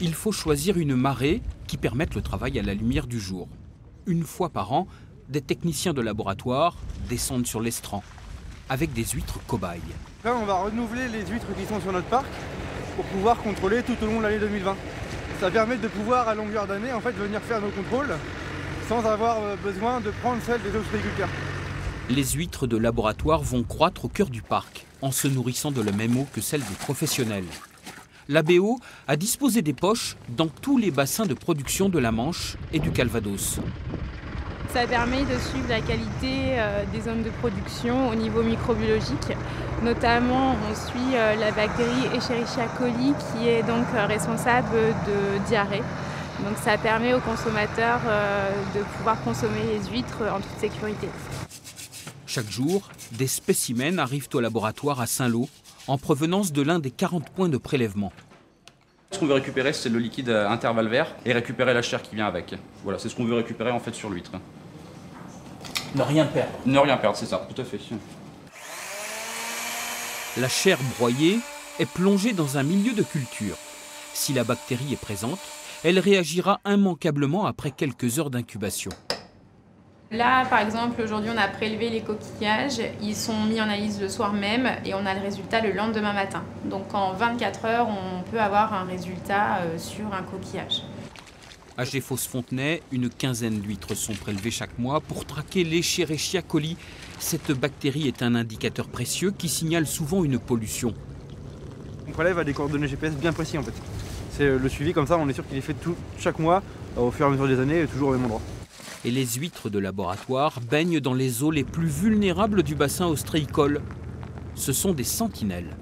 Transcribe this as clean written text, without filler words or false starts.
il faut choisir une marée qui permette le travail à la lumière du jour. Une fois par an, des techniciens de laboratoire descendent sur l'estran avec des huîtres cobayes. Là, on va renouveler les huîtres qui sont sur notre parc pour pouvoir contrôler tout au long de l'année 2020. Ça permet de pouvoir, à longueur d'année, en fait, venir faire nos contrôles sans avoir besoin de prendre celles des ostréiculteurs. Les huîtres de laboratoire vont croître au cœur du parc en se nourrissant de la même eau que celle des professionnels. L'ABO a disposé des poches dans tous les bassins de production de la Manche et du Calvados. Ça permet de suivre la qualité des zones de production au niveau microbiologique. Notamment, on suit la bactérie Escherichia coli qui est donc responsable de diarrhée. Donc ça permet aux consommateurs de pouvoir consommer les huîtres en toute sécurité. Chaque jour, des spécimens arrivent au laboratoire à Saint-Lô en provenance de l'un des 40 points de prélèvement. Ce qu'on veut récupérer, c'est le liquide intervalvaire et récupérer la chair qui vient avec. Voilà, c'est ce qu'on veut récupérer en fait sur l'huître. Ne rien perdre. Ne rien perdre, c'est ça, tout à fait. La chair broyée est plongée dans un milieu de culture. Si la bactérie est présente, elle réagira immanquablement après quelques heures d'incubation. Là, par exemple, aujourd'hui, on a prélevé les coquillages. Ils sont mis en analyse le soir même et on a le résultat le lendemain matin. Donc en 24 heures, on peut avoir un résultat sur un coquillage. À Géfos-Fontenay, une quinzaine d'huîtres sont prélevées chaque mois pour traquer l'Escherichia coli. Cette bactérie est un indicateur précieux qui signale souvent une pollution. On prélève à des coordonnées GPS bien précis en fait. C'est le suivi comme ça, on est sûr qu'il est fait chaque mois, au fur et à mesure des années, toujours au même endroit. Et les huîtres de laboratoire baignent dans les eaux les plus vulnérables du bassin ostréicole. Ce sont des sentinelles.